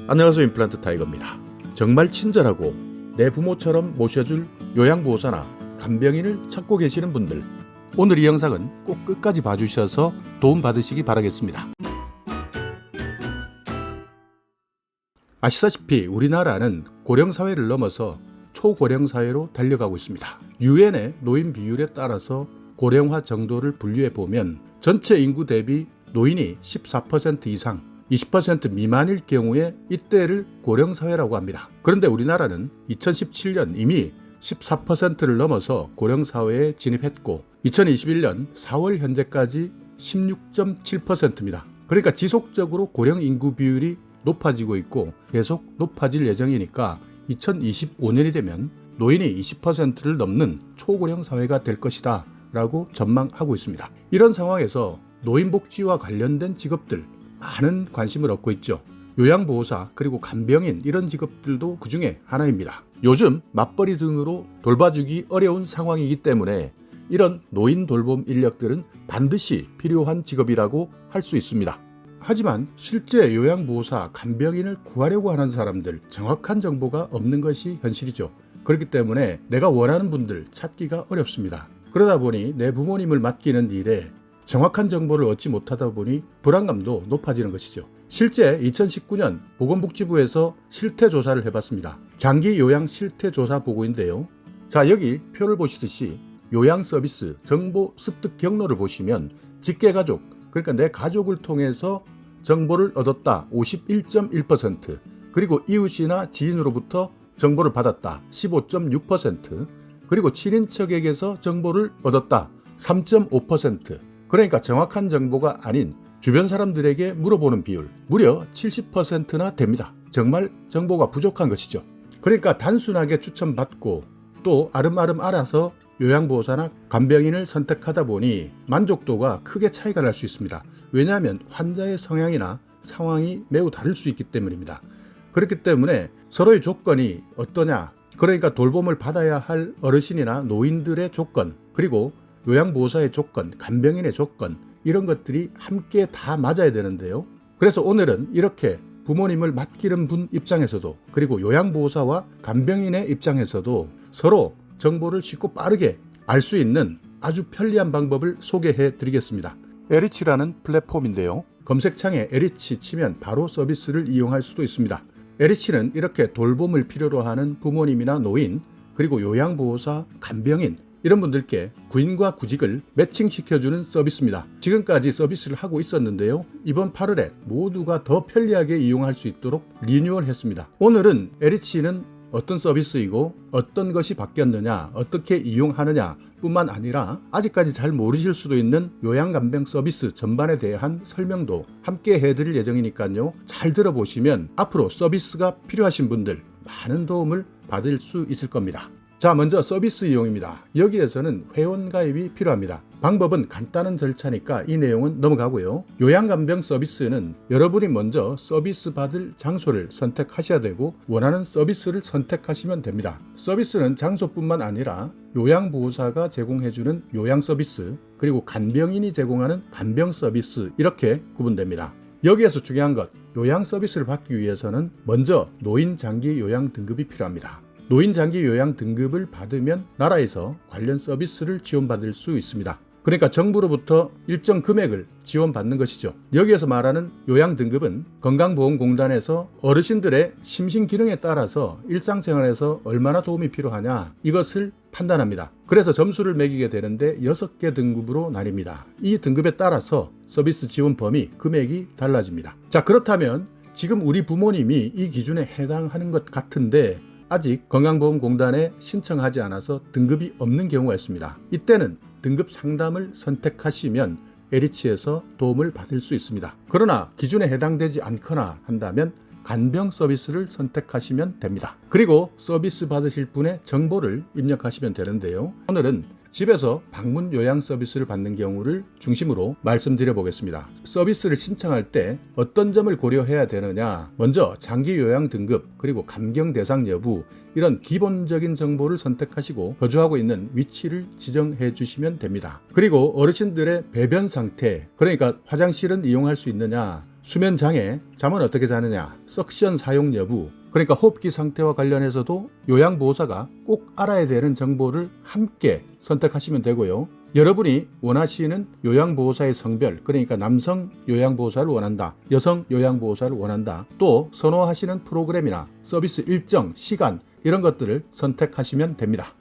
안녕하세요. 임플란트 타이거입니다. 정말 친절하고 내 부모처럼 모셔줄 요양보호사나 간병인을 찾고 계시는 분들, 오늘 이 영상은 꼭 끝까지 봐주셔서 도움 받으시기 바라겠습니다. 아시다시피 우리나라는 고령사회를 넘어서 초고령사회로 달려가고 있습니다. 유엔의 노인 비율에 따라서 고령화 정도를 분류해 보면 전체 인구 대비 노인이 14% 이상 20% 미만일 경우에 이때를 고령사회라고 합니다. 그런데 우리나라는 2017년 이미 14%를 넘어서 고령사회에 진입했고 2021년 4월 현재까지 16.7%입니다. 그러니까 지속적으로 고령 인구 비율이 높아지고 있고 계속 높아질 예정이니까 2025년이 되면 노인이 20%를 넘는 초고령 사회가 될 것이다 라고 전망하고 있습니다. 이런 상황에서 노인복지와 관련된 직업들 많은 관심을 얻고 있죠. 요양보호사 그리고 간병인 이런 직업들도 그 중에 하나입니다. 요즘 맞벌이 등으로 돌봐주기 어려운 상황이기 때문에 이런 노인 돌봄 인력들은 반드시 필요한 직업이라고 할 수 있습니다. 하지만 실제 요양보호사, 간병인을 구하려고 하는 사람들 정확한 정보가 없는 것이 현실이죠. 그렇기 때문에 내가 원하는 분들 찾기가 어렵습니다. 그러다 보니 내 부모님을 맡기는 일에 정확한 정보를 얻지 못하다 보니 불안감도 높아지는 것이죠. 실제 2019년 보건복지부에서 실태조사를 해봤습니다. 장기 요양 실태조사 보고인데요. 자, 여기 표를 보시듯이 요양 서비스 정보 습득 경로를 보시면 직계가족, 그러니까 내 가족을 통해서 정보를 얻었다 51.1%, 그리고 이웃이나 지인으로부터 정보를 받았다 15.6%, 그리고 친인척에게서 정보를 얻었다 3.5%, 그러니까 정확한 정보가 아닌 주변 사람들에게 물어보는 비율 무려 70%나 됩니다. 정말 정보가 부족한 것이죠. 그러니까 단순하게 추천받고 또 아름아름 알아서 요양보호사나 간병인을 선택하다 보니 만족도가 크게 차이가 날 수 있습니다. 왜냐하면 환자의 성향이나 상황이 매우 다를 수 있기 때문입니다. 그렇기 때문에 서로의 조건이 어떠냐, 그러니까 돌봄을 받아야 할 어르신이나 노인들의 조건, 그리고 요양보호사의 조건, 간병인의 조건, 이런 것들이 함께 다 맞아야 되는데요. 그래서 오늘은 이렇게 부모님을 맡기는 분 입장에서도 그리고 요양보호사와 간병인의 입장에서도 서로 정보를 쉽고 빠르게 알 수 있는 아주 편리한 방법을 소개해 드리겠습니다. 에리치라는 플랫폼인데요. 검색창에 에리치 치면 바로 서비스를 이용할 수도 있습니다. 에리치는 이렇게 돌봄을 필요로 하는 부모님이나 노인, 그리고 요양보호사, 간병인 이런 분들께 구인과 구직을 매칭시켜주는 서비스입니다. 지금까지 서비스를 하고 있었는데요. 이번 8월에 모두가 더 편리하게 이용할 수 있도록 리뉴얼했습니다. 오늘은 에리치는 어떤 서비스이고 어떤 것이 바뀌었느냐, 어떻게 이용하느냐 뿐만 아니라 아직까지 잘 모르실 수도 있는 요양간병 서비스 전반에 대한 설명도 함께 해드릴 예정이니까요. 잘 들어보시면 앞으로 서비스가 필요하신 분들 많은 도움을 받을 수 있을 겁니다. 자, 먼저 서비스 이용입니다. 여기에서는 회원가입이 필요합니다. 방법은 간단한 절차니까 이 내용은 넘어가고요. 요양간병 서비스는 여러분이 먼저 서비스 받을 장소를 선택하셔야 되고 원하는 서비스를 선택하시면 됩니다. 서비스는 장소뿐만 아니라 요양보호사가 제공해주는 요양 서비스, 그리고 간병인이 제공하는 간병 서비스 이렇게 구분됩니다. 여기에서 중요한 것, 요양 서비스를 받기 위해서는 먼저 노인 장기 요양 등급이 필요합니다. 노인 장기 요양 등급을 받으면 나라에서 관련 서비스를 지원받을 수 있습니다. 그러니까 정부로부터 일정 금액을 지원받는 것이죠. 여기에서 말하는 요양 등급은 건강보험공단에서 어르신들의 심신기능에 따라서 일상생활에서 얼마나 도움이 필요하냐 이것을 판단합니다. 그래서 점수를 매기게 되는데 6개 등급으로 나뉩니다. 이 등급에 따라서 서비스 지원 범위, 금액이 달라집니다. 자, 그렇다면 지금 우리 부모님이 이 기준에 해당하는 것 같은데 아직 건강보험공단에 신청하지 않아서 등급이 없는 경우가 있습니다. 이때는 등급 상담을 선택하시면 에리치에서 도움을 받을 수 있습니다. 그러나 기준에 해당되지 않거나 한다면 간병 서비스를 선택하시면 됩니다. 그리고 서비스 받으실 분의 정보를 입력하시면 되는데요. 오늘은 집에서 방문 요양 서비스를 받는 경우를 중심으로 말씀드려 보겠습니다. 서비스를 신청할 때 어떤 점을 고려해야 되느냐, 먼저 장기 요양 등급, 그리고 감경 대상 여부 이런 기본적인 정보를 선택하시고 거주하고 있는 위치를 지정해 주시면 됩니다. 그리고 어르신들의 배변 상태, 그러니까 화장실은 이용할 수 있느냐, 수면 장애, 잠은 어떻게 자느냐, 석션 사용 여부, 그러니까 호흡기 상태와 관련해서도 요양보호사가 꼭 알아야 되는 정보를 함께 선택하시면 되고요. 여러분이 원하시는 요양보호사의 성별, 그러니까 남성 요양보호사를 원한다, 여성 요양보호사를 원한다, 또 선호하시는 프로그램이나 서비스 일정, 시간 이런 것들을 선택하시면 됩니다.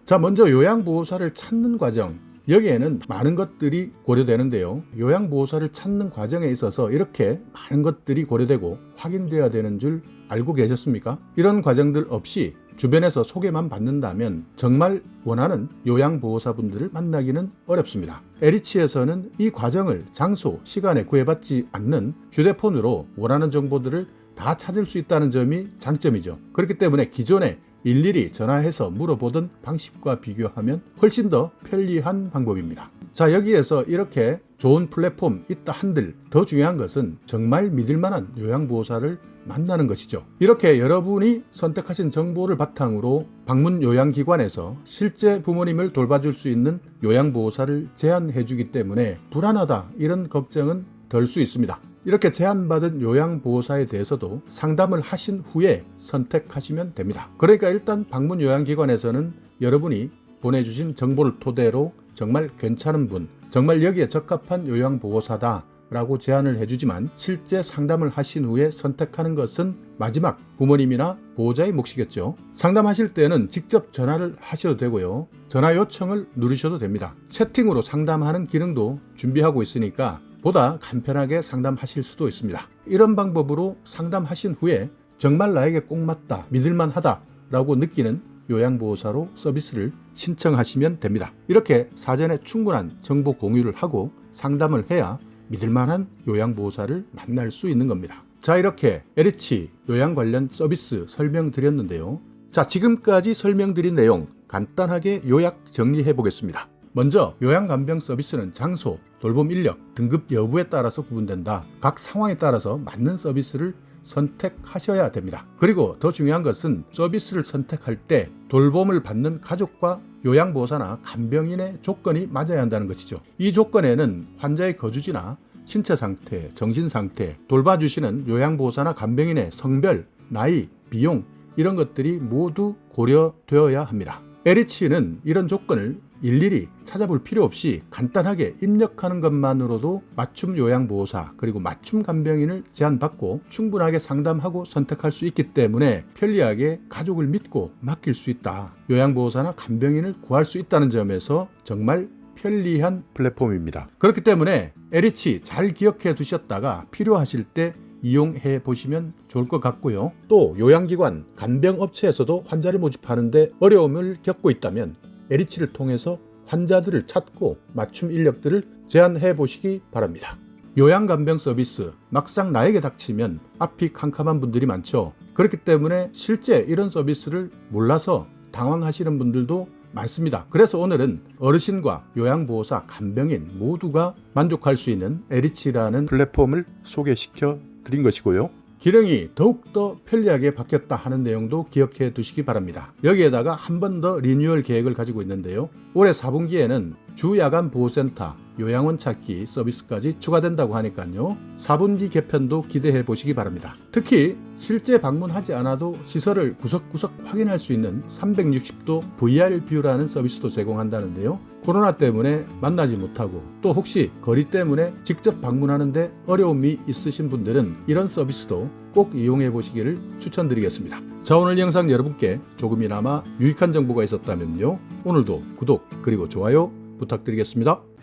자, 먼저 요양보호사를 찾는 과정, 여기에는 많은 것들이 고려되는데요. 요양보호사를 찾는 과정에 있어서 이렇게 많은 것들이 고려되고 확인되어야 되는 줄 알고 계셨습니까? 이런 과정들 없이 주변에서 소개만 받는다면 정말 원하는 요양보호사분들을 만나기는 어렵습니다. 에리치에서는 이 과정을 장소, 시간에 구애받지 않는 휴대폰으로 원하는 정보들을 다 찾을 수 있다는 점이 장점이죠. 그렇기 때문에 기존에 일일이 전화해서 물어보던 방식과 비교하면 훨씬 더 편리한 방법입니다. 자, 여기에서 이렇게 좋은 플랫폼 있다 한들 더 중요한 것은 정말 믿을만한 요양보호사를 만나는 것이죠. 이렇게 여러분이 선택하신 정보를 바탕으로 방문 요양기관에서 실제 부모님을 돌봐줄 수 있는 요양보호사를 제안해 주기 때문에 불안하다 이런 걱정은 덜 수 있습니다. 이렇게 제안받은 요양보호사에 대해서도 상담을 하신 후에 선택하시면 됩니다. 그러니까 일단 방문 요양기관에서는 여러분이 보내주신 정보를 토대로 정말 괜찮은 분, 정말 여기에 적합한 요양보호사다 라고 제안을 해주지만 실제 상담을 하신 후에 선택하는 것은 마지막 부모님이나 보호자의 몫이겠죠. 상담하실 때는 직접 전화를 하셔도 되고요. 전화 요청을 누르셔도 됩니다. 채팅으로 상담하는 기능도 준비하고 있으니까 보다 간편하게 상담하실 수도 있습니다. 이런 방법으로 상담하신 후에 정말 나에게 꼭 맞다, 믿을만하다 라고 느끼는 요양보호사로 서비스를 신청하시면 됩니다. 이렇게 사전에 충분한 정보 공유를 하고 상담을 해야 믿을만한 요양보호사를 만날 수 있는 겁니다. 자, 이렇게 에리치 요양 관련 서비스 설명드렸는데요. 자, 지금까지 설명드린 내용 간단하게 요약 정리해 보겠습니다. 먼저 요양간병 서비스는 장소, 돌봄 인력, 등급 여부에 따라서 구분된다. 각 상황에 따라서 맞는 서비스를 선택하셔야 됩니다. 그리고 더 중요한 것은 서비스를 선택할 때 돌봄을 받는 가족과 요양보호사나 간병인의 조건이 맞아야 한다는 것이죠. 이 조건에는 환자의 거주지나 신체 상태, 정신 상태, 돌봐주시는 요양보호사나 간병인의 성별, 나이, 비용 이런 것들이 모두 고려되어야 합니다. 에리치는 이런 조건을 일일이 찾아볼 필요 없이 간단하게 입력하는 것만으로도 맞춤 요양보호사 그리고 맞춤 간병인을 제안받고 충분하게 상담하고 선택할 수 있기 때문에 편리하게 가족을 믿고 맡길 수 있다. 요양보호사나 간병인을 구할 수 있다는 점에서 정말 편리한 플랫폼입니다. 그렇기 때문에 에리치 잘 기억해 두셨다가 필요하실 때 이용해 보시면 좋을 것 같고요. 또 요양기관, 간병업체에서도 환자를 모집하는데 어려움을 겪고 있다면 에리치를 통해서 환자들을 찾고 맞춤 인력들을 제안해 보시기 바랍니다. 요양간병 서비스, 막상 나에게 닥치면 앞이 캄캄한 분들이 많죠. 그렇기 때문에 실제 이런 서비스를 몰라서 당황하시는 분들도 많습니다. 그래서 오늘은 어르신과 요양보호사, 간병인 모두가 만족할 수 있는 에리치라는 플랫폼을 소개시켜 드린 것이고요. 기능이 더욱더 편리하게 바뀌었다 하는 내용도 기억해 두시기 바랍니다. 여기에다가 한 번 더 리뉴얼 계획을 가지고 있는데요. 올해 4분기에는 주야간 보호센터, 요양원 찾기 서비스까지 추가된다고 하니까요. 4분기 개편도 기대해 보시기 바랍니다. 특히 실제 방문하지 않아도 시설을 구석구석 확인할 수 있는 360도 VR 뷰라는 서비스도 제공한다는데요. 코로나 때문에 만나지 못하고 또 혹시 거리 때문에 직접 방문하는데 어려움이 있으신 분들은 이런 서비스도 꼭 이용해 보시기를 추천드리겠습니다. 자, 오늘 영상 여러분께 조금이나마 유익한 정보가 있었다면요. 오늘도 구독 그리고 좋아요 부탁드리겠습니다.